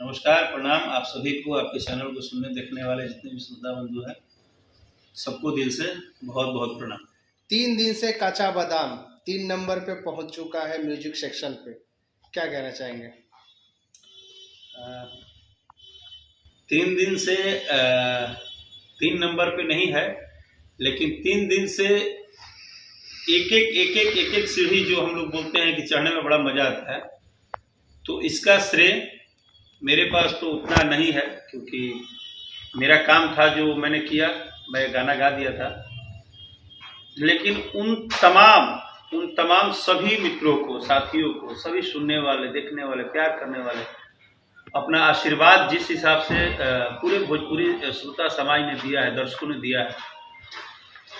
नमस्कार, प्रणाम आप सभी को, आपके चैनल को सुनने देखने वाले जितने भी श्रोता बंधु हैं, सबको दिल से बहुत बहुत प्रणाम। 3 दिन से कच्चा बादाम 3 नंबर पे पहुंच चुका है म्यूजिक सेक्शन पे, क्या कहना चाहेंगे? 3 दिन से 3 नंबर पे नहीं है, लेकिन 3 दिन से एक एक सीढ़ी जो हम लोग बोलते हैं कि चढ़ने में बड़ा मजा आता है, तो इसका श्रेय मेरे पास तो उतना नहीं है, क्योंकि मेरा काम था जो मैंने किया, मैं गाना गा दिया था। लेकिन उन तमाम सभी मित्रों को, साथियों को, सभी सुनने वाले, देखने वाले, प्यार करने वाले, अपना आशीर्वाद जिस हिसाब से पूरे भोजपुरी श्रोता समाज ने दिया है, दर्शकों ने दिया है,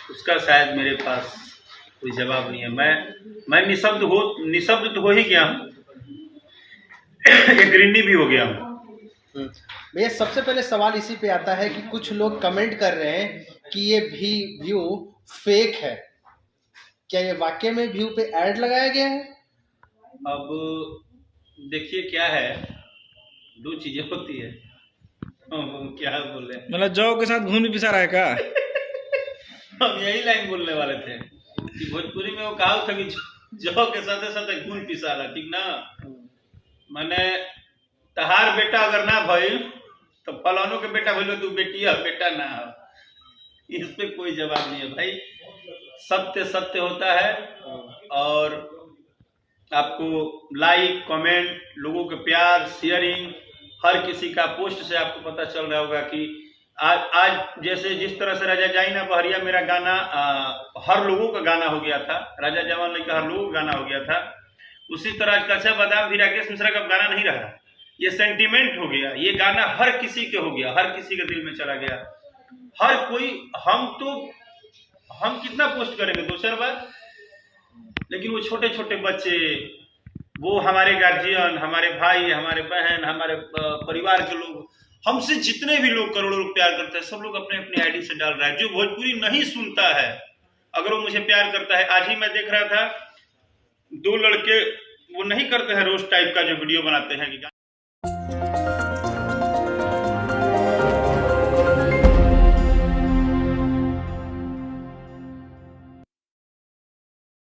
उसका शायद मेरे पास कोई जवाब नहीं है। मैं निशब्द तो हो ही गया हूँ, एक ऋणी भी हो गया हूँ। भैया, सबसे पहले सवाल इसी पे आता है कि कुछ लोग कमेंट कर रहे हैं कि ये व्यू फेक है। क्या ये वाकई में व्यू पे ऐड लगाया गया है? अब देखिए क्या है, दो चीजें होती है। क्या बोले, मतलब जौ के साथ घूम भी पिसा रहा है क्या? हम यही लाइन बोलने वाले थे कि भोजपुरी में वो कहा था कि जौ के साथ साथ खून पिसाला, ठीक ना। मैंने तहार बेटा अगर ना भइल तो फलानों के बेटा भइल, तू बेटिया बेटा ना हो, इस पे कोई जवाब नहीं है भाई। सत्य सत्य होता है, और आपको लाइक, कमेंट, लोगों के प्यार, शेयरिंग, हर किसी का पोस्ट से आपको पता चल रहा होगा कि आज जैसे जिस तरह से राजा जाई ना बहरिया मेरा गाना हर लोगों का गाना हो गया था, राजा जवान लेकर हर लोगों का गाना हो गया था, उसी तरह कच्चा बादाम भी राकेश मिश्रा का गाना नहीं रहा। ये सेंटिमेंट हो गया, ये गाना हर किसी के हो गया, हर किसी के दिल में चला गया। हर कोई, हम कितना पोस्ट करेंगे, 2-4 बार, लेकिन वो छोटे छोटे बच्चे, वो हमारे गार्जियन, हमारे भाई, हमारे बहन, हमारे परिवार के लोग, हमसे जितने भी लोग करोड़ों लोग प्यार करते हैं, सब लोग अपने अपने आईडी से डाल रहा है। जो भोजपुरी नहीं सुनता है, अगर वो मुझे प्यार करता है, आज ही मैं देख रहा था 2 लड़के, वो नहीं करते हैं रोस्ट टाइप का जो वीडियो बनाते हैं कि